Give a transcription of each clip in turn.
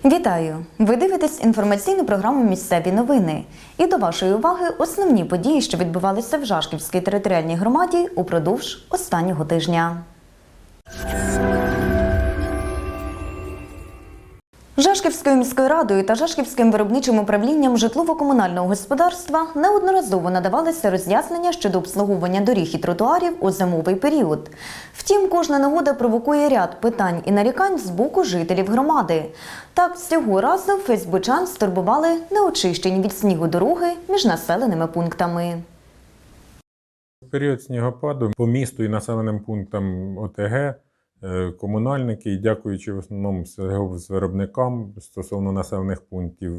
Вітаю! Ви дивитесь інформаційну програму «Місцеві новини». І до вашої уваги основні події, що відбувалися в Жашківській територіальній громаді упродовж останнього тижня. Жашківською міською радою та Жашківським виробничим управлінням житлово-комунального господарства неодноразово надавалися роз'яснення щодо обслуговування доріг і тротуарів у зимовий період. Втім, кожна нагода провокує ряд питань і нарікань з боку жителів громади. Так, цього разу фейсбучан стурбували неочищені від снігу дороги між населеними пунктами. В період снігопаду по місту і населеним пунктам ОТГ комунальники, дякуючи в основному виробникам стосовно населених пунктів,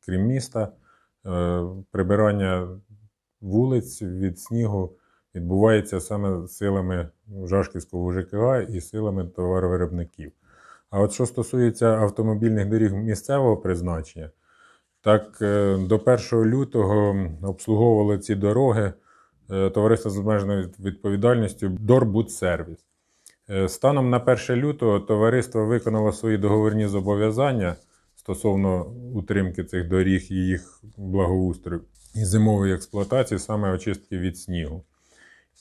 крім міста, прибирання вулиць від снігу відбувається саме силами Жашківського ЖКГ і силами товаровиробників. А от що стосується автомобільних доріг місцевого призначення, так до 1 лютого обслуговували ці дороги товариство з обмеженою відповідальністю «Дорбудсервіс». Станом на 1 лютого товариство виконало свої договірні зобов'язання стосовно утримки цих доріг і їх благоустрою і зимової експлуатації, саме очистки від снігу.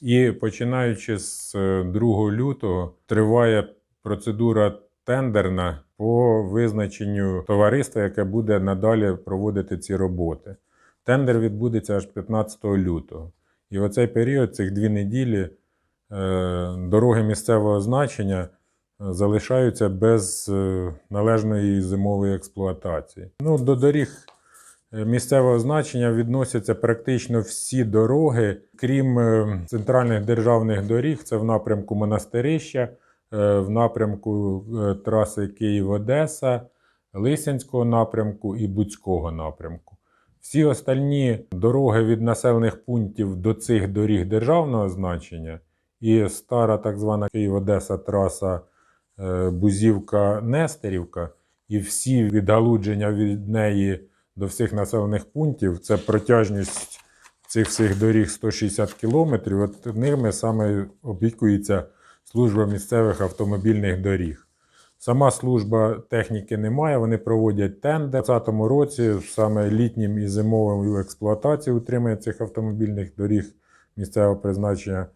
І починаючи з 2 лютого триває процедура тендерна по визначенню товариства, яке буде надалі проводити ці роботи. Тендер відбудеться аж 15 лютого. І в оцей період, цих 2 неділі, дороги місцевого значення залишаються без належної зимової експлуатації. До доріг місцевого значення відносяться практично всі дороги, крім центральних державних доріг, це в напрямку Монастирища, в напрямку траси Київ-Одеса, Лисянського напрямку і Буцького напрямку. Всі остальні дороги від населених пунктів до цих доріг державного значення і стара так звана Київ-Одеса траса Бузівка-Нестерівка і всі відгалудження від неї до всіх населених пунктів, це протяжність цих всіх доріг 160 кілометрів, от ними саме опікується служба місцевих автомобільних доріг. Сама служба техніки немає, вони проводять тендер. У 2020 році саме літнім і зимовою експлуатацією утримання цих автомобільних доріг місцевого призначення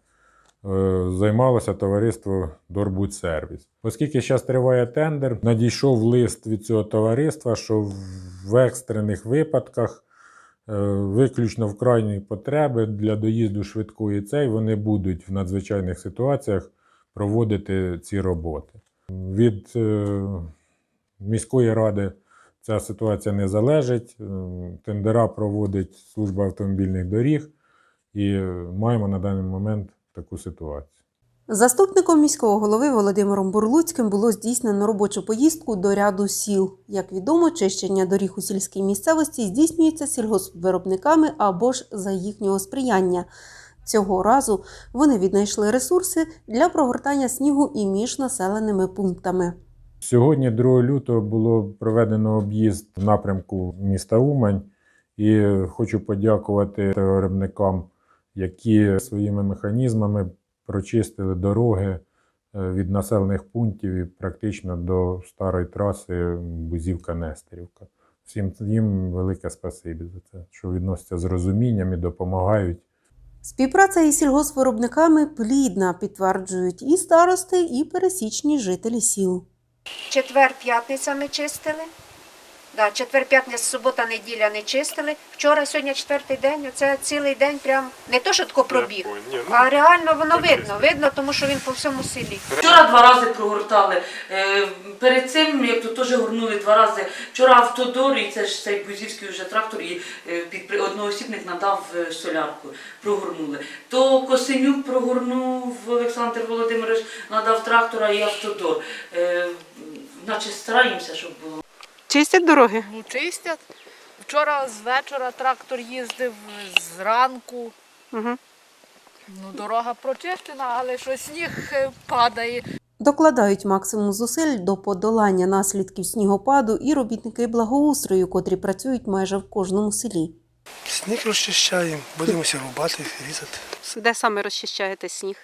займалося товариство «Дорбудсервіс». Оскільки зараз триває тендер, надійшов лист від цього товариства, що в екстрених випадках, виключно в крайній потреби для доїзду швидкої вони будуть в надзвичайних ситуаціях проводити ці роботи. Від міської ради ця ситуація не залежить, тендера проводить служба автомобільних доріг і маємо на даний момент таку ситуацію. Заступником міського голови Володимиром Бурлуцьким було здійснено робочу поїздку до ряду сіл. Як відомо, чищення доріг у сільській місцевості здійснюється сільгоспвиробниками або ж за їхнього сприяння. Цього разу вони віднайшли ресурси для прогортання снігу і між населеними пунктами. Сьогодні, 2 лютого, було проведено об'їзд в напрямку міста Умань. І хочу подякувати виробникам, які своїми механізмами прочистили дороги від населених пунктів і практично до старої траси Бузівка-Нестерівка. Всім їм велике спасибі за це, що відносяться з розумінням і допомагають. Співпраця із сільгоспвиробниками плідна, підтверджують і старости, і пересічні жителі сіл. Четвер-п'ятниця ми чистили. Четвер-п'ятниця, субота, неділя не чистили. Вчора, сьогодні 4-й день, оце цілий день прям не то, що тако пробіг, а реально воно видно, тому що він по всьому селі. Вчора 2 рази прогортали, перед цим, як тут теж горнули 2 рази. Вчора автодор, і це ж цей бузівський вже трактор, і одноосібник надав солярку, прогорнули. То Косенюк прогорнув, Олександр Володимирович надав трактора і автодор. Наче стараємося, щоб було. Чистять дороги? Ну, чистять. Вчора з вечора трактор їздив, зранку. Угу. Дорога прочищена, але що сніг падає. Докладають максимум зусиль до подолання наслідків снігопаду і робітники благоустрою, котрі працюють майже в кожному селі. Сніг розчищаємо, будемося рубати, різати. Де саме розчищаєте сніг?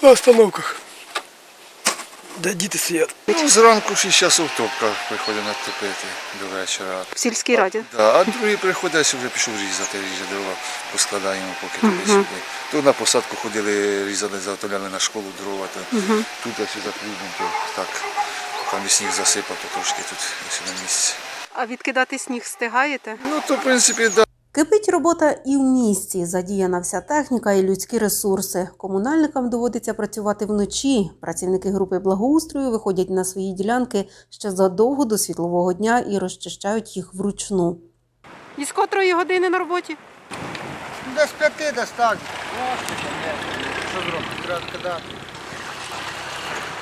На остановках. де діти сидять. Ну, зранку 6 часов топка приходить натопити до вечора. В сільській раді. Да, а другий приходить, я вже пішов різати, ріже дрова, поскладаємо поки туди-сюди. Тут на посадку ходили, різали, заготовляли на школу дрова, то тут ось за клубом, то так, там і сніг засипав, то трошки тут ось на місці. А відкидати сніг встигаєте? Ну, то, в принципі, да. Кипить робота і в місті. Задіяна вся техніка і людські ресурси. Комунальникам доводиться працювати вночі. Працівники групи благоустрою виходять на свої ділянки ще задовго до світлового дня і розчищають їх вручну. І з котрої години на роботі? Десь 5, десь так. Що зробити? Треба кидати.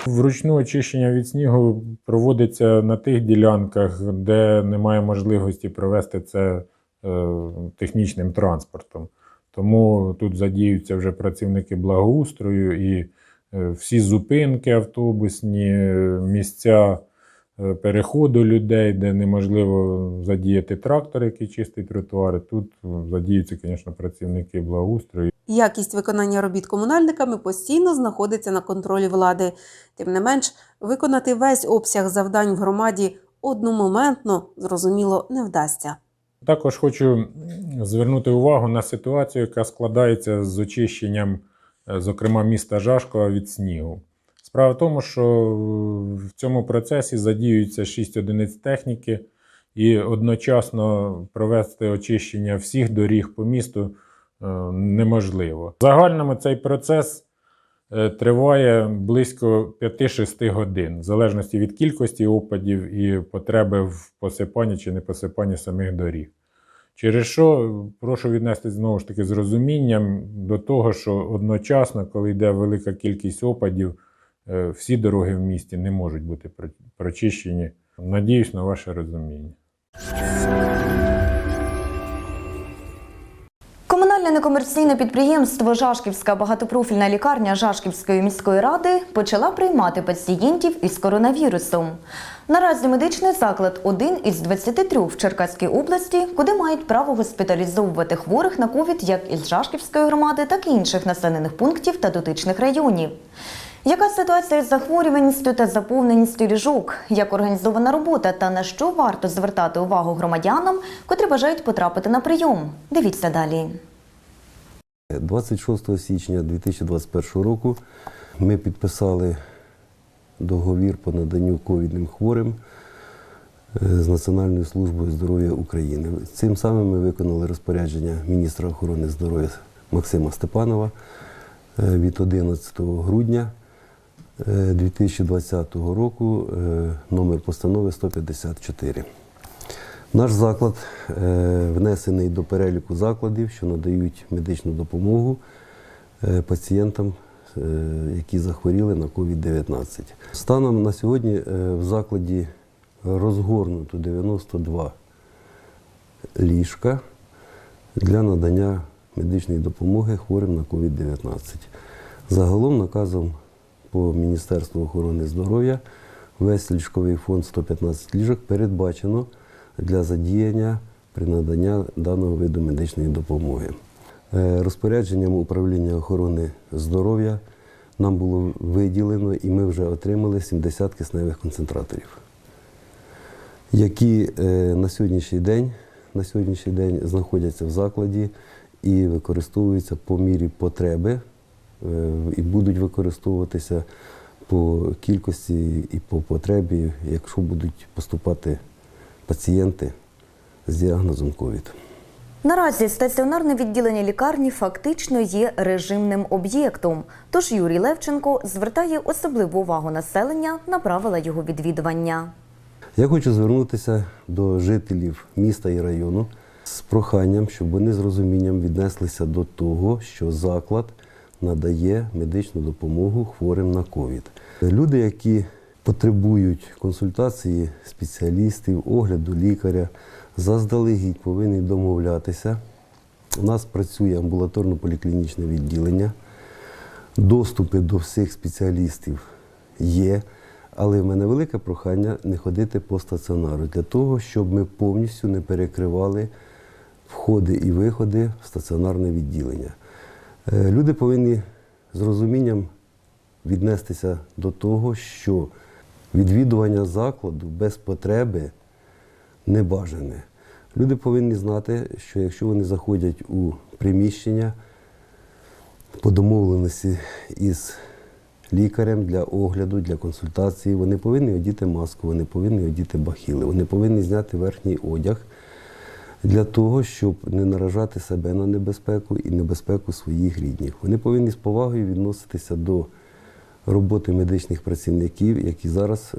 Вручну очищення від снігу проводиться на тих ділянках, де немає можливості провести це технічним транспортом. Тому тут задіються вже працівники благоустрою і всі зупинки автобусні, місця переходу людей, де неможливо задіяти трактор, який чистить тротуари. Тут задіються, звісно, працівники благоустрою. Якість виконання робіт комунальниками постійно знаходиться на контролі влади. Тим не менш, виконати весь обсяг завдань в громаді одномоментно, зрозуміло, не вдасться. Також хочу звернути увагу на ситуацію, яка складається з очищенням, зокрема, міста Жашкова від снігу. Справа в тому, що в цьому процесі задіюються 6 одиниць техніки, і одночасно провести очищення всіх доріг по місту неможливо. В загальному цей процес триває близько 5-6 годин, в залежності від кількості опадів і потреби в посипанні чи не посипанні самих доріг. Через що прошу віднести знову ж таки з розумінням до того, що одночасно, коли йде велика кількість опадів, всі дороги в місті не можуть бути прочищені. Надіюсь на ваше розуміння. Комунальне некомерційне підприємство «Жашківська багатопрофільна лікарня Жашківської міської ради» почала приймати пацієнтів із коронавірусом. Наразі медичний заклад – один із 23 в Черкаській області, куди мають право госпіталізовувати хворих на ковід як із Жашківської громади, так і інших населених пунктів та дотичних районів. Яка ситуація з захворюваністю та заповненістю ліжок? Як організована робота та на що варто звертати увагу громадянам, котрі бажають потрапити на прийом? Дивіться далі. 26 січня 2021 року ми підписали договір по наданню ковідним хворим з Національною службою здоров'я України. Цим самим ми виконали розпорядження міністра охорони здоров'я Максима Степанова від 11 грудня 2020 року, номер постанови 154. Наш заклад внесений до переліку закладів, що надають медичну допомогу пацієнтам, які захворіли на COVID-19. Станом на сьогодні в закладі розгорнуто 92 ліжка для надання медичної допомоги хворим на COVID-19. Загалом наказом по Міністерству охорони здоров'я весь ліжковий фонд 115 ліжок передбачено для задіяння при наданні даного виду медичної допомоги. Розпорядженням управління охорони здоров'я нам було виділено і ми вже отримали 70 кисневих концентраторів, які на сьогоднішній день знаходяться в закладі і використовуються по мірі потреби і будуть використовуватися по кількості і по потребі, якщо будуть поступати пацієнти з діагнозом ковід. Наразі стаціонарне відділення лікарні фактично є режимним об'єктом, тож Юрій Левченко звертає особливу увагу населення на правила його відвідування. Я хочу звернутися до жителів міста і району з проханням, щоб вони з розумінням віднеслися до того, що заклад надає медичну допомогу хворим на ковід. Люди, які потребують консультації спеціалістів, огляду лікаря, заздалегідь повинні домовлятися. У нас працює амбулаторно-поліклінічне відділення, доступи до всіх спеціалістів є, але в мене велике прохання не ходити по стаціонару, для того, щоб ми повністю не перекривали входи і виходи в стаціонарне відділення. Люди повинні з розумінням віднестися до того, що відвідування закладу без потреби не бажане. Люди повинні знати, що якщо вони заходять у приміщення по домовленості із лікарем для огляду, для консультації, вони повинні одіти маску, вони повинні одіти бахіли, вони повинні зняти верхній одяг для того, щоб не наражати себе на небезпеку і небезпеку своїх рідних. Вони повинні з повагою відноситися до роботи медичних працівників, які зараз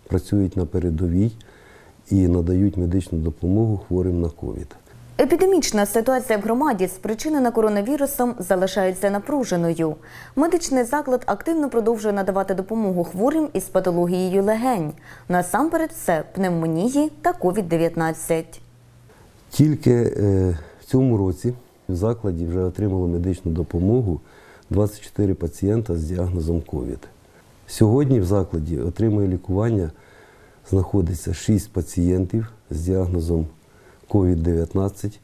працюють на передовій і надають медичну допомогу хворим на ковід. Епідемічна ситуація в громаді, спричинена коронавірусом, залишається напруженою. Медичний заклад активно продовжує надавати допомогу хворим із патологією легень. Насамперед це пневмонії та COVID-19. Тільки в цьому році в закладі вже отримало медичну допомогу 24 пацієнта з діагнозом ковід. Сьогодні в закладі отримує лікування, знаходиться 6 пацієнтів з діагнозом COVID-19.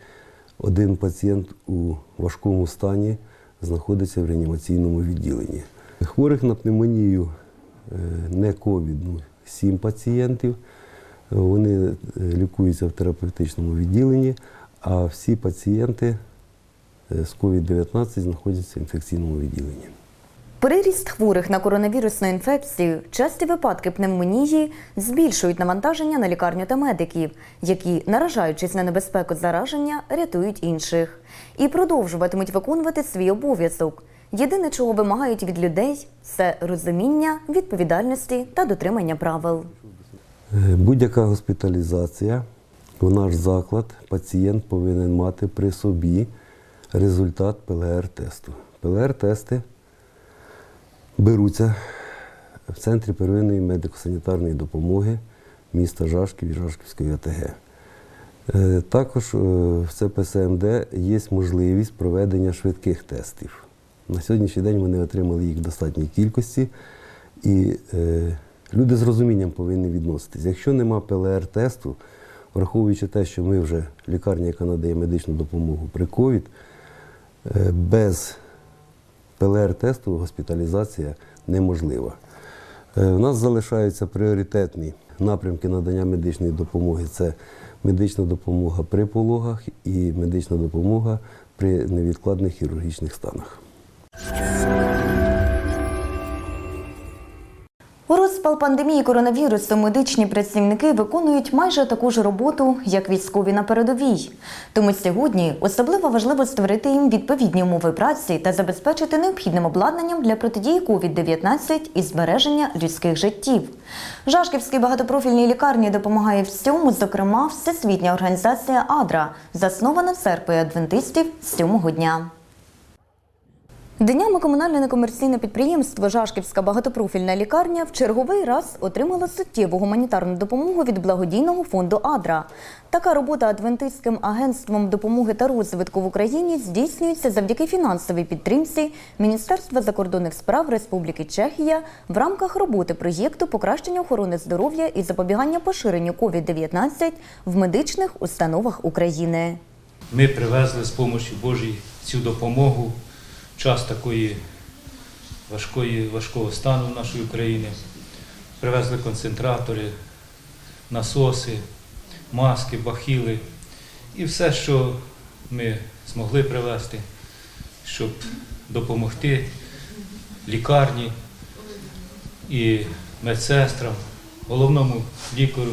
Один пацієнт у важкому стані знаходиться в реанімаційному відділенні. Хворих на пневмонію не ковідну 7 пацієнтів. Вони лікуються в терапевтичному відділенні, а всі пацієнти з COVID-19 знаходяться в інфекційному відділенні. Приріст хворих на коронавірусну інфекцію, часті випадки пневмонії збільшують навантаження на лікарню та медиків, які, наражаючись на небезпеку зараження, рятують інших. І продовжуватимуть виконувати свій обов'язок. Єдине, чого вимагають від людей – це розуміння, відповідальності та дотримання правил. Будь-яка госпіталізація в наш заклад пацієнт повинен мати при собі результат ПЛР-тесту. ПЛР-тести беруться в Центрі первинної медико-санітарної допомоги міста Жашків і Жашківської ОТГ. Також в ЦПСМД є можливість проведення швидких тестів. На сьогоднішній день вони отримали їх в достатній кількості, і люди з розумінням повинні відноситись. Якщо нема ПЛР-тесту, враховуючи те, що ми вже лікарня, яка надає медичну допомогу при ковід, без ПЛР-тесту госпіталізація неможлива. У нас залишаються пріоритетні напрямки надання медичної допомоги. Це медична допомога при пологах і медична допомога при невідкладних хірургічних станах. У розпал пандемії коронавірусу медичні працівники виконують майже таку ж роботу, як військові на передовій. Тому сьогодні особливо важливо створити їм відповідні умови праці та забезпечити необхідним обладнанням для протидії COVID-19 і збереження людських життів. Жашківській багатопрофільній лікарні допомагає в цьому, зокрема, Всесвітня організація АДРА, заснована церквою адвентистів 7-го дня. Днями комунальне некомерційне підприємство «Жашківська багатопрофільна лікарня» в черговий раз отримало суттєву гуманітарну допомогу від благодійного фонду «Адра». Така робота Адвентистським агентством допомоги та розвитку в Україні здійснюється завдяки фінансовій підтримці Міністерства закордонних справ Республіки Чехія в рамках роботи проєкту покращення охорони здоров'я і запобігання поширенню COVID-19 в медичних установах України. Ми привезли з допомогою Божої цю допомогу в час такої важкого стану в нашій Україні. Привезли концентратори, насоси, маски, бахіли і все, що ми змогли привезти, щоб допомогти лікарні і медсестрам, головному лікарю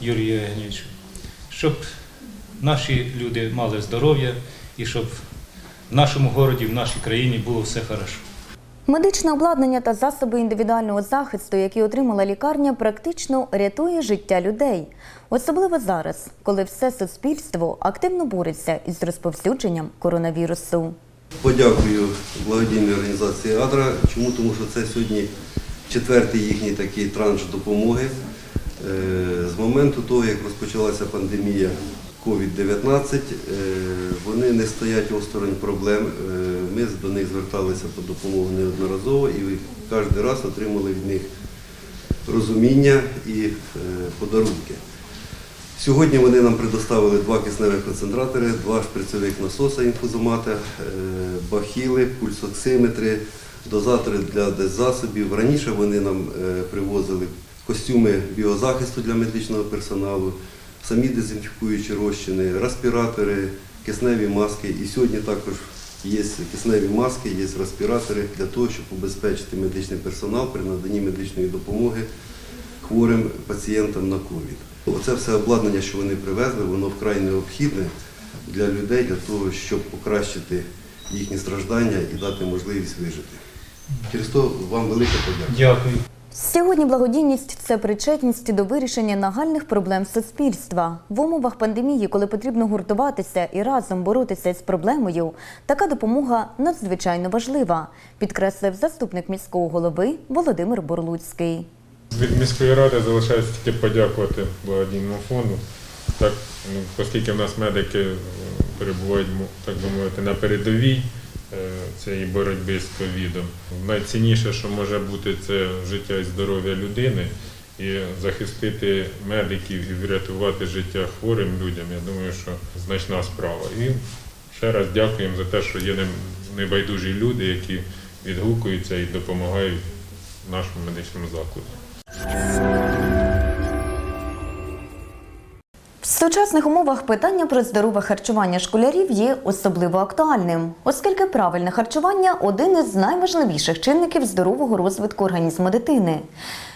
Юрію Євгеновичу, щоб наші люди мали здоров'я і щоб в нашому городі, в нашій країні було все хорошо. Медичне обладнання та засоби індивідуального захисту, які отримала лікарня, практично рятує життя людей. Особливо зараз, коли все суспільство активно бореться із розповсюдженням коронавірусу. Подякую благодійній організації «Адра». Чому? Тому що це сьогодні четвертий їхній такий транш допомоги. З моменту того, як розпочалася пандемія COVID-19, вони не стоять осторонь проблем. Ми до них зверталися по допомогу неодноразово і кожен раз отримали від них розуміння і подарунки. Сьогодні вони нам предоставили 2 кисневих концентратори, 2 шприцьових насоса інфузомата, бахіли, пульсоксиметри, дозатори для деззасобів. Раніше вони нам привозили костюми біозахисту для медичного персоналу, самі дезінфікуючі розчини, респіратори, кисневі маски. І сьогодні також є кисневі маски, є респіратори для того, щоб убезпечити медичний персонал при наданні медичної допомоги хворим пацієнтам на ковід. Оце все обладнання, що вони привезли, воно вкрай необхідне для людей, для того, щоб покращити їхні страждання і дати можливість вижити. Через то вам велика подяка. Дякую. Сьогодні благодійність – це причетність до вирішення нагальних проблем суспільства. В умовах пандемії, коли потрібно гуртуватися і разом боротися з проблемою, така допомога надзвичайно важлива, підкреслив заступник міського голови Володимир Бурлуцький. Від міської ради залишається тільки подякувати благодійному фонду, так, оскільки в нас медики перебувають, так би мовити, на передовій цієї боротьби з ковідом. Найцінніше, що може бути, це життя і здоров'я людини, і захистити медиків і врятувати життя хворим людям, я думаю, що значна справа. І ще раз дякуємо за те, що є небайдужі люди, які відгукуються і допомагають нашому медичному закладу. В сучасних умовах питання про здорове харчування школярів є особливо актуальним, оскільки правильне харчування – один із найважливіших чинників здорового розвитку організму дитини.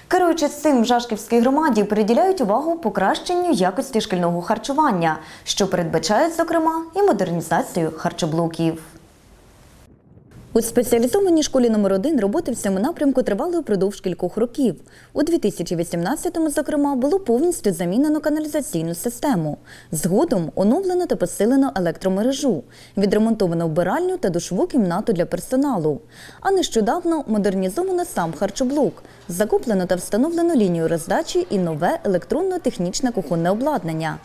Керуючись цим, в Жашківській громаді приділяють увагу покращенню якості шкільного харчування, що передбачає, зокрема, і модернізацію харчоблоків. У спеціалізованій школі номер 1 роботи в цьому напрямку тривали упродовж кількох років. У 2018-му, зокрема, було повністю замінено каналізаційну систему. Згодом оновлено та посилено електромережу, відремонтовано вбиральню та душову кімнату для персоналу. А нещодавно модернізовано сам харчоблок, закуплено та встановлено лінію роздачі і нове електронно-технічне кухонне обладнання.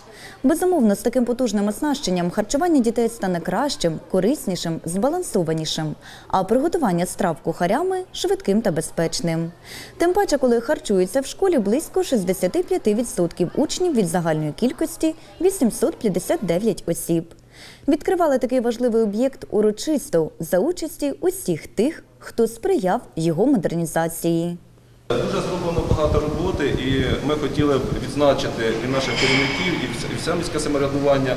Безумовно, з таким потужним оснащенням харчування дітей стане кращим, кориснішим, збалансованішим, а приготування страв кухарями – швидким та безпечним. Тим паче, коли харчуються в школі близько 65% учнів від загальної кількості – 859 осіб. Відкривали такий важливий об'єкт урочисто за участі усіх тих, хто сприяв його модернізації. Дуже зроблено багато роботи, і ми хотіли б відзначити і наших керівників, і все міське самоврядування.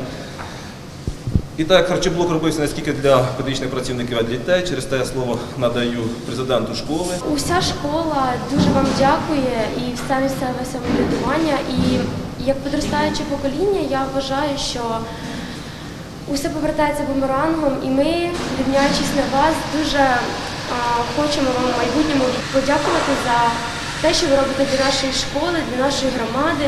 І так, харчоблок робився не тільки для педагогічних працівників, а й для дітей. Через те я слово надаю президенту школи. Уся школа дуже вам дякує, і все місцеве самоврядування. І як підростаюче покоління, я вважаю, що усе повертається бумерангом, і ми, рівняючись на вас, дуже хочемо вам в майбутньому подякувати за те, що ви робите для нашої школи, для нашої громади.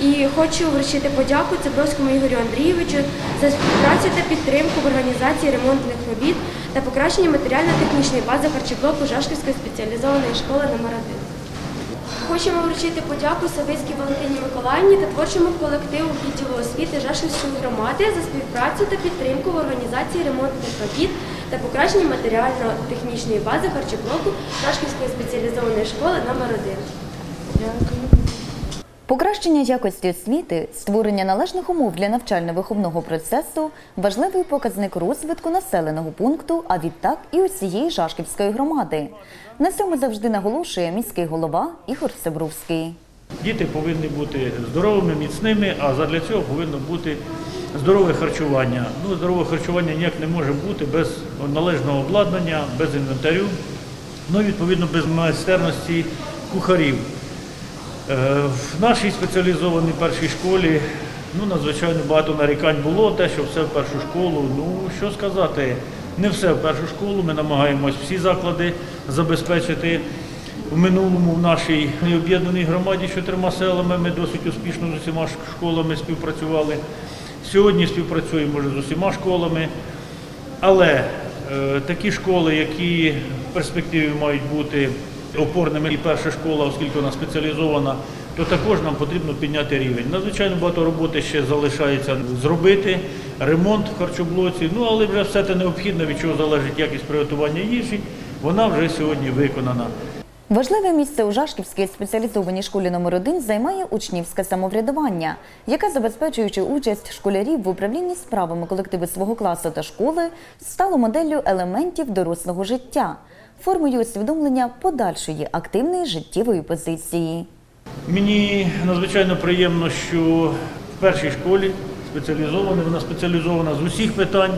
І хочу вручити подяку Цибровському Ігорю Андрійовичу за співпрацю та підтримку в організації ремонтних робіт та покращення матеріально-технічної бази харчоблоку Жашківської спеціалізованої школи номер 1. Хочемо вручити подяку Савицькій Валентині Миколаївні та творчому колективу відділу освіти Жашківської громади за співпрацю та підтримку в організації ремонтних робіт та покращення матеріально-технічної бази харчоблоку Жашківської спеціалізованої школи номер 1. Дякую. Покращення якості освіти, створення належних умов для навчально-виховного процесу – важливий показник розвитку населеного пункту, а відтак і усієї Жашківської громади. На цьому завжди наголошує міський голова Ігор Цибровський. Діти повинні бути здоровими, міцними, а задля цього повинно бути здорове харчування. Здорове харчування ніяк не може бути без належного обладнання, без інвентарю, відповідно без майстерності кухарів. В нашій спеціалізованій першій школі надзвичайно багато нарікань було, те, що все в першу школу. Що сказати, не все в першу школу, ми намагаємось всі заклади забезпечити. В минулому в нашій об'єднаній громаді 4 селами ми досить успішно з усіма школами співпрацювали. Сьогодні співпрацюємо вже з усіма школами, але такі школи, які в перспективі мають бути опорними, і перша школа, оскільки вона спеціалізована, то також нам потрібно підняти рівень. Надзвичайно багато роботи ще залишається зробити, ремонт в харчоблоці, але вже все те необхідне, від чого залежить якість приготування їжі, вона вже сьогодні виконана. Важливе місце у Жашківській спеціалізованій школі номер 1 займає учнівське самоврядування, яке, забезпечуючи участь школярів в управлінні справами колективу свого класу та школи, стало моделлю елементів дорослого життя. формує усвідомлення подальшої активної життєвої позиції. Мені надзвичайно приємно, що в першій школі вона спеціалізована з усіх питань,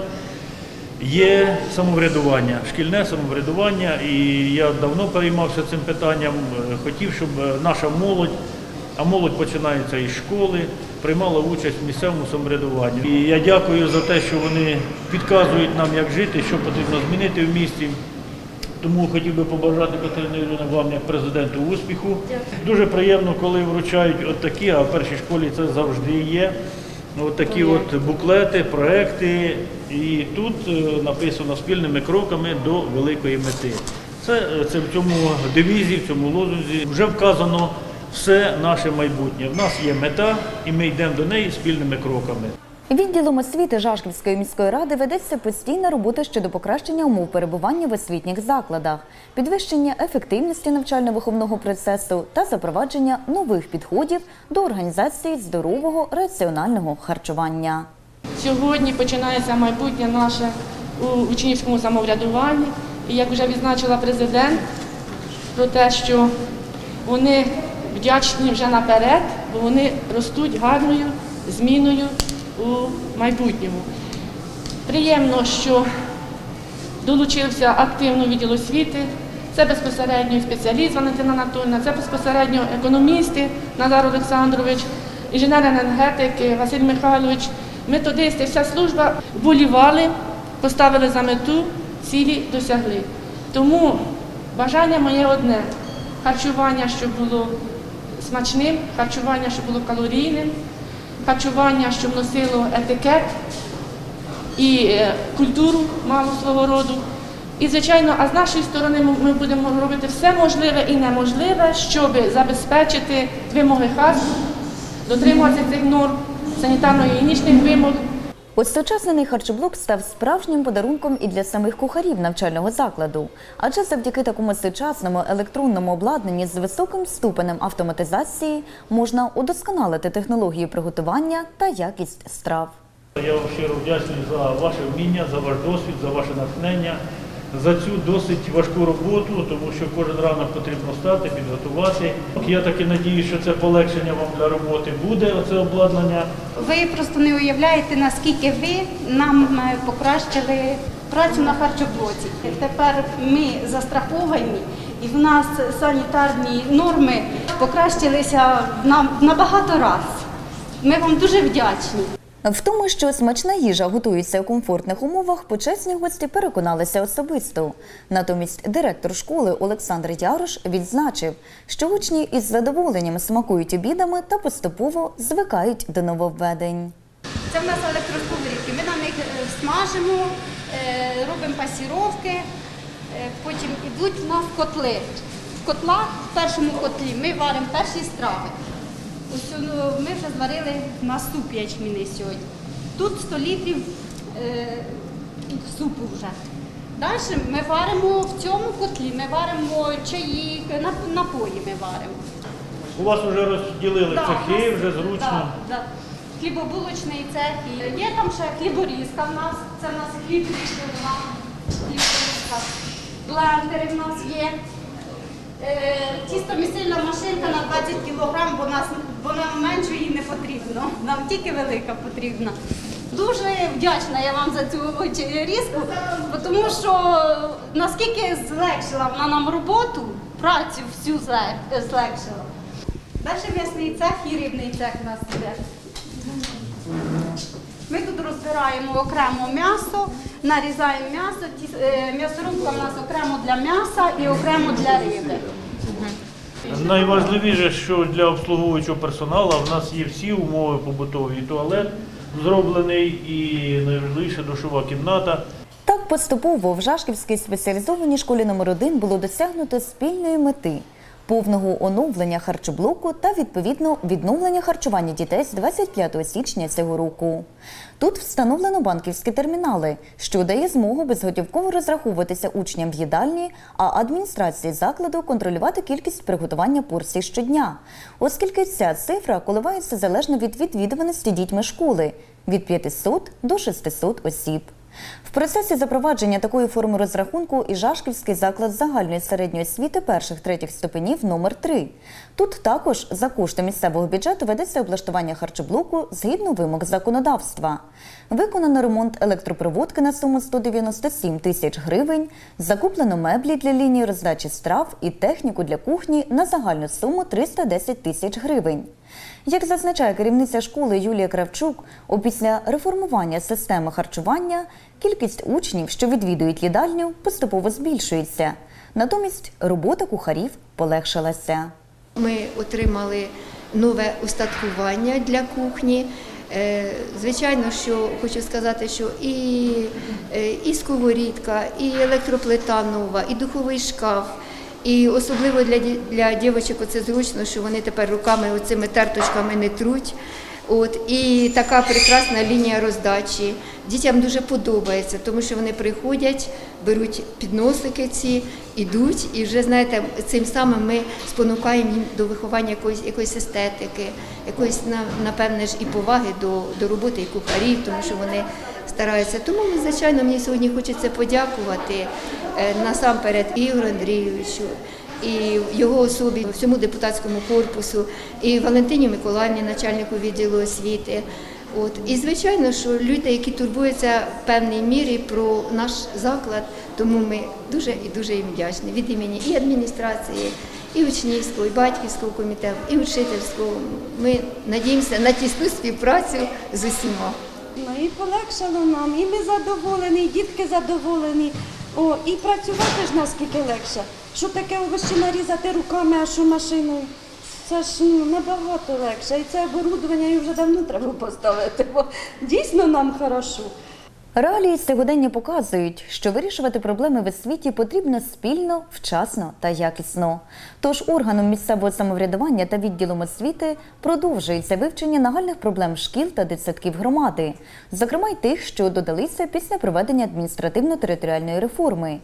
є самоврядування, шкільне самоврядування, і я давно переймався цим питанням, хотів, щоб наша молодь, а молодь починається із школи, приймала участь в місцевому самоврядуванні. І я дякую за те, що вони підказують нам, як жити, що потрібно змінити в місті. Тому хотів би побажати, Катерина Юріївна, вам як президенту успіху. Дуже приємно, коли вручають от такі, а в першій школі це завжди є, от такі от буклети, проекти. І тут написано «Спільними кроками до великої мети». Це в цьому девізі, в цьому лозунзі вже вказано все наше майбутнє. В нас є мета, і ми йдемо до неї спільними кроками. Відділом освіти Жашківської міської ради ведеться постійна робота щодо покращення умов перебування в освітніх закладах, підвищення ефективності навчально-виховного процесу та запровадження нових підходів до організації здорового раціонального харчування. Сьогодні починається майбутнє наше у учнівському самоврядуванні. І як вже відзначила президент, про те, що вони вдячні вже наперед, бо вони ростуть гарною зміною у майбутньому. Приємно, що долучився активно відділ освіти. Це безпосередньо спеціаліст Валентина Анатоліївна, це безпосередньо економісти Назар Олександрович, інженер-енергетик Василь Михайлович, методисти, вся служба вболівали, поставили за мету, цілі досягли. Тому бажання моє одне – харчування, щоб було смачним, харчування, щоб було калорійним, харчування, щоб носило етикет і культуру мало свого роду. І, звичайно, а з нашої сторони ми будемо робити все можливе і неможливе, щоб забезпечити вимоги ХАС, дотримуватися цих норм, санітарно-гігієнічних вимог. Осучаснений харчоблок став справжнім подарунком і для самих кухарів навчального закладу. Адже завдяки такому сучасному електронному обладнанні з високим ступенем автоматизації можна удосконалити технології приготування та якість страв. Я вам щиро вдячний за ваше вміння, за ваш досвід, за ваше натхнення, за цю досить важку роботу, тому що кожен ранок потрібно встати, підготувати. Я таки надіюсь, що це полегшення вам для роботи буде, оце обладнання. Ви просто не уявляєте, наскільки ви нам покращили працю на харчоблоці. Тепер ми застраховані і в нас санітарні норми покращилися набагато разів. Ми вам дуже вдячні. В тому, що смачна їжа готується у комфортних умовах, почесні гості переконалися особисто. Натомість директор школи Олександр Ярош відзначив, що учні із задоволенням смакують обідами та поступово звикають до нововведень. Це в нас електросковорідки. Ми на них смажимо, робимо пасіровки, потім йдуть в нас котли. В котлах, в першому котлі ми варимо перші страви. Ми вже зварили на суп ячмінний сьогодні. Тут 100 літрів супу вже. Далі ми варимо в цьому котлі, ми варимо чаї, напої ми варимо. У вас вже розділили цехи, вже зручно. Так. Хлібобулочний цех. Є там ще хліборізка в нас, це в нас хліб різна, хліборізка. Блендери в нас є. Тістомісильна машинка на 20 кг, бо нам менше її не потрібно, нам тільки велика потрібна. Дуже вдячна я вам за цю різку, тому що наскільки злегшила вона нам роботу, працю всю злегшила. Далі м'ясний цех і рибний цех у нас іде. Ми тут розбираємо окремо м'ясо, нарізаємо м'ясо, м'ясорубка у нас окремо для м'яса і окремо для риби. Найважливіше, що для обслуговуючого персоналу в нас є всі умови побутові. Туалет зроблений і найважливіше душова кімната. Так поступово в Жашківській спеціалізованій школі номер 1 було досягнуто спільної мети – повного оновлення харчоблоку та, відповідно, відновлення харчування дітей з 25 січня цього року. Тут встановлено банківські термінали, що дає змогу безготівково розраховуватися учням в їдальні, а адміністрації закладу контролювати кількість приготування порцій щодня, оскільки ця цифра коливається залежно від відвідуваності дітьми школи – від 500 до 600 осіб. В процесі запровадження такої форми розрахунку і Жашківський заклад загальної середньої освіти перших-третіх ступенів номер 3. Тут також за кошти місцевого бюджету ведеться облаштування харчоблоку згідно вимог законодавства. Виконано ремонт електропроводки на суму 197 тисяч гривень, закуплено меблі для лінії роздачі страв і техніку для кухні на загальну суму 310 тисяч гривень. Як зазначає керівниця школи Юлія Кравчук, опісля реформування системи харчування кількість учнів, що відвідують їдальню, поступово збільшується. Натомість робота кухарів полегшилася. Ми отримали нове устаткування для кухні. Звичайно, що хочу сказати, що і сковорідка, і електроплита нова, і духовий шкаф. І особливо для дівчаток це зручно, що вони тепер руками оцими терточками не труть. І така прекрасна лінія роздачі. Дітям дуже подобається, тому що вони приходять, беруть підносики ці, ідуть, і вже, знаєте, цим самим ми спонукаємо їм до виховання якоїсь естетики, якоїсь, напевне ж, і поваги до роботи і кухарів, тому що вони стараються. Тому, звичайно, мені сьогодні хочеться подякувати насамперед Ігорю Андрійовичу, і його особі, всьому депутатському корпусу, і Валентині Миколаївні, начальнику відділу освіти. І, звичайно, що люди, які турбуються в певній мірі про наш заклад, тому ми дуже і дуже їм вдячні. Від імені і адміністрації, і учнівського, і батьківського комітету, і учительського. Ми надіємося на тісну співпрацю з усіма. І полегшало нам, і ми задоволені, і дітки задоволені. І працювати ж наскільки легше. Що таке овочі нарізати руками, а що машиною? Це ж набагато легше. І це оборудовання і вже давно треба поставити, бо дійсно нам хорошо. Реалії сьогодення показують, що вирішувати проблеми в освіті потрібно спільно, вчасно та якісно. Тож органом місцевого самоврядування та відділом освіти продовжується вивчення нагальних проблем шкіл та дитсадків громади, зокрема й тих, що додалися після проведення адміністративно-територіальної реформи.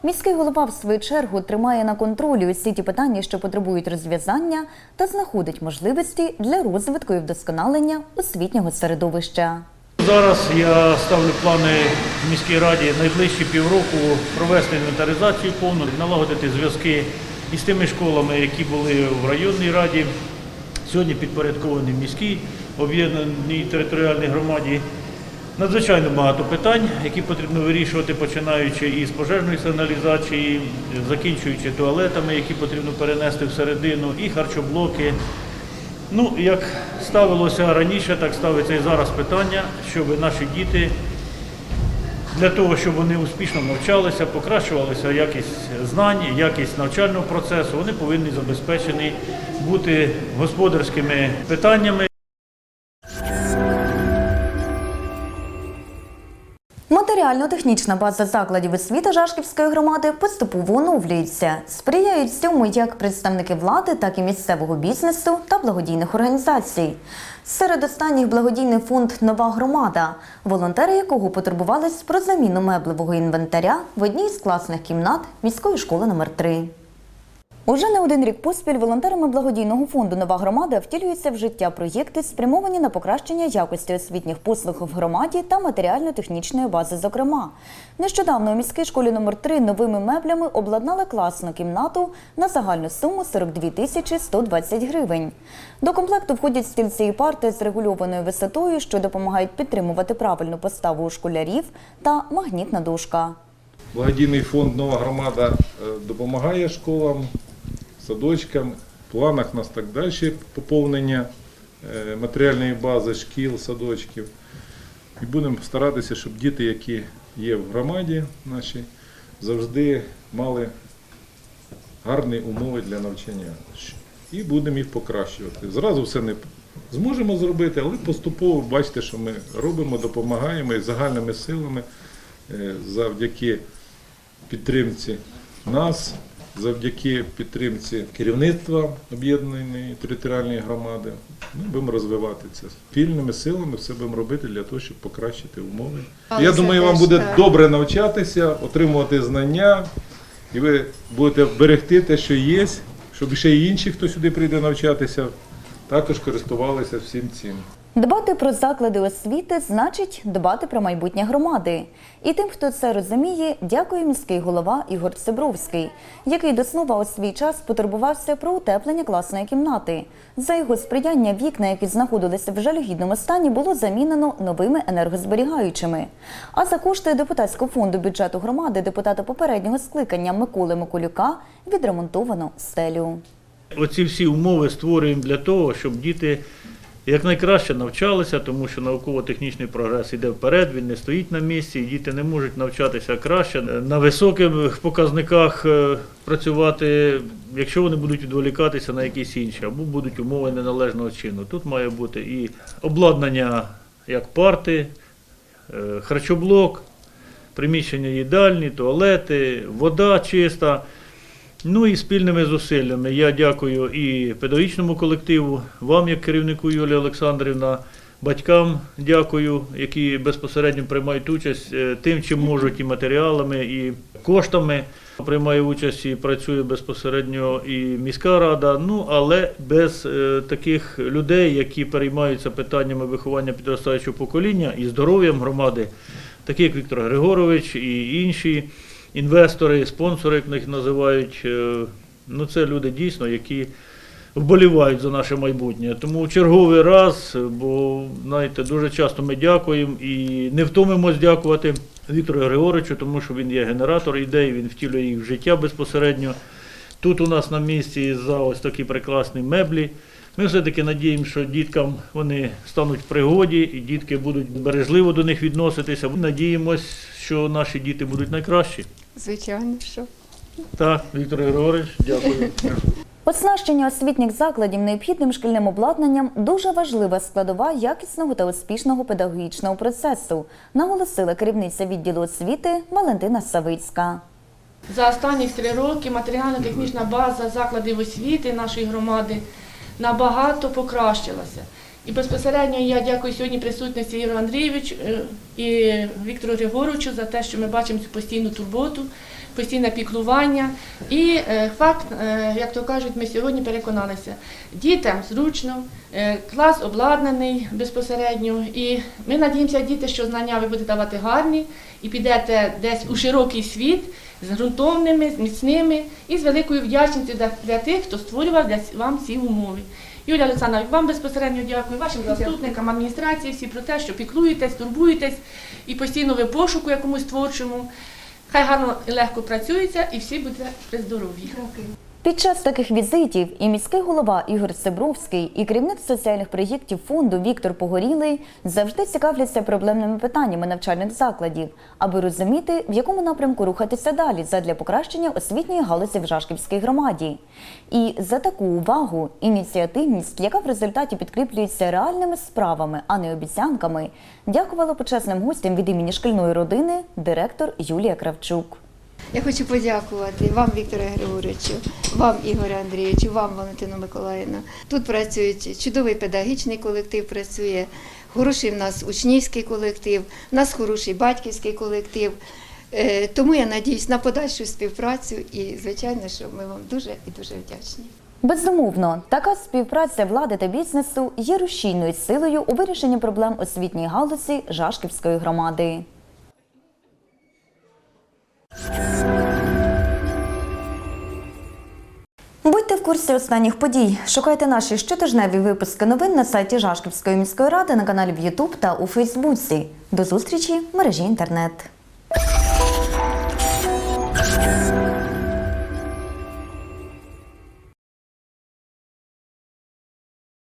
Міський голова, в свою чергу, тримає на контролі усі ті питання, що потребують розв'язання, та знаходить можливості для розвитку і вдосконалення освітнього середовища. Зараз я ставлю плани в міській раді найближчі півроку провести інвентаризацію повну, налагодити зв'язки із тими школами, які були в районній раді, сьогодні підпорядковані в міській об'єднаній територіальній громаді. Надзвичайно багато питань, які потрібно вирішувати, починаючи із пожежної сигналізації, закінчуючи туалетами, які потрібно перенести всередину, і харчоблоки. Як ставилося раніше, так ставиться і зараз питання, щоб наші діти, для того, щоб вони успішно навчалися, покращувалася якість знань, якість навчального процесу, вони повинні забезпечені бути господарськими питаннями. Матеріально-технічна база закладів освіти Жашківської громади поступово оновлюється. Сприяють цьому як представники влади, так і місцевого бізнесу та благодійних організацій. Серед останніх благодійний фонд «Нова громада», волонтери якого потурбувались про заміну меблевого інвентаря в одній з класних кімнат міської школи номер 3. Уже не один рік поспіль волонтерами благодійного фонду «Нова громада» втілюються в життя проєкти, спрямовані на покращення якості освітніх послуг в громаді та матеріально-технічної бази зокрема. Нещодавно у міській школі номер 3 новими меблями обладнали класну кімнату на загальну суму 42 тисячі 120 гривень. До комплекту входять стільці і парти з регульованою висотою, що допомагають підтримувати правильну поставу у школярів, та магнітна дошка. Благодійний фонд «Нова громада» допомагає школам, садочкам, в планах у нас так далі поповнення матеріальної бази шкіл, садочків. І будемо старатися, щоб діти, які є в громаді нашій, завжди мали гарні умови для навчання. І будемо їх покращувати. Зразу все не зможемо зробити, але поступово бачите, що ми робимо, допомагаємо і загальними силами завдяки підтримці нас, завдяки підтримці керівництва об'єднаної територіальної громади. Ми будемо розвивати це. Спільними силами все будемо робити для того, щоб покращити умови. Я думаю, вам буде добре навчатися, отримувати знання, і ви будете берегти те, що є, щоб ще й інші, хто сюди прийде навчатися, також користувалися всім цим. Дбати про заклади освіти значить дбати про майбутнє громади. І тим, хто це розуміє, дякує міський голова Ігор Цибровський, який до слова у свій час потурбувався про утеплення класної кімнати. За його сприяння вікна, які знаходилися в жалюгідному стані, було замінено новими енергозберігаючими. А за кошти депутатського фонду бюджету громади депутата попереднього скликання Миколи Миколюка відремонтовано стелю. Оці всі умови створюємо для того, щоб діти якнайкраще навчалися, тому що науково-технічний прогрес йде вперед, він не стоїть на місці, і діти не можуть навчатися краще, на високих показниках працювати, якщо вони будуть відволікатися на якісь інші, або будуть умови неналежного чину. Тут має бути і обладнання, як парти, харчоблок, приміщення їдальні, туалети, вода чиста. Ну і спільними зусиллями я дякую і педагогічному колективу, вам як керівнику Юлія Олександрівна, батькам дякую, які безпосередньо приймають участь тим, чим можуть, і матеріалами, і коштами. Приймає участь і працює безпосередньо і міська рада, ну але без таких людей, які переймаються питаннями виховання підростаючого покоління і здоров'ям громади, такі як Віктор Григорович і інші інвестори, спонсори, як їх називають, ну це люди дійсно, які вболівають за наше майбутнє. Тому черговий раз, бо знаєте, дуже часто ми дякуємо і не втомимось дякувати Віктору Григоровичу, тому що він є генератор ідей, він втілює їх в життя безпосередньо. Тут у нас на місці за ось такі прекрасні меблі. Ми все-таки надіємося, що діткам вони стануть в пригоді і дітки будуть бережливо до них відноситися. Надіємось, що наші діти будуть найкращі. Звичайно, що. Так, Віктор Григорович, дякую. Оснащення освітніх закладів необхідним шкільним обладнанням – дуже важлива складова якісного та успішного педагогічного процесу, наголосила керівниця відділу освіти Валентина Савицька. За останні 3 роки матеріально-технічна база закладів освіти нашої громади набагато покращилася. І безпосередньо я дякую сьогодні присутності Ігорю Андрійовичу і Віктору Григоровичу за те, що ми бачимо цю постійну турботу, постійне піклування. І факт, як то кажуть, ми сьогодні переконалися, дітям зручно, клас обладнаний безпосередньо. І ми надіємося, діти, що знання ви будете давати гарні і підете десь у широкий світ з ґрунтовними, з міцними і з великою вдячністю для тих, хто створював для вам ці умови. Юлія Олександровна, вам безпосередньо дякую, вашим заступникам, адміністрації, всі про те, що піклуєтесь, турбуєтесь і постійно ви пошуку якомусь творчому. Хай гарно і легко працюється і всі будуть при здоров'ї. Під час таких візитів і міський голова Ігор Цибровський, і керівник соціальних проєктів фонду Віктор Погорілий завжди цікавляться проблемними питаннями навчальних закладів, аби розуміти, в якому напрямку рухатися далі задля покращення освітньої галузі в Жашківській громаді. І за таку увагу, ініціативність, яка в результаті підкріплюється реальними справами, а не обіцянками, дякувала почесним гостям від імені шкільної родини директор Юлія Кравчук. Я хочу подякувати вам, Віктору Григоровичу, вам, Ігорю Андрійовичу, вам, Валентину Миколаївну. Тут працюють чудовий педагогічний колектив, працює хороший в нас учнівський колектив, в нас хороший батьківський колектив. Тому я надіюсь на подальшу співпрацю і, звичайно, що ми вам дуже і дуже вдячні. Безумовно, така співпраця влади та бізнесу є рушійною силою у вирішенні проблем освітньої галузі Жашківської громади. Будьте в курсі останніх подій. Шукайте наші щотижневі випуски новин на сайті Жашківської міської ради, на каналі в YouTube та у Фейсбуці. До зустрічі в мережі інтернет.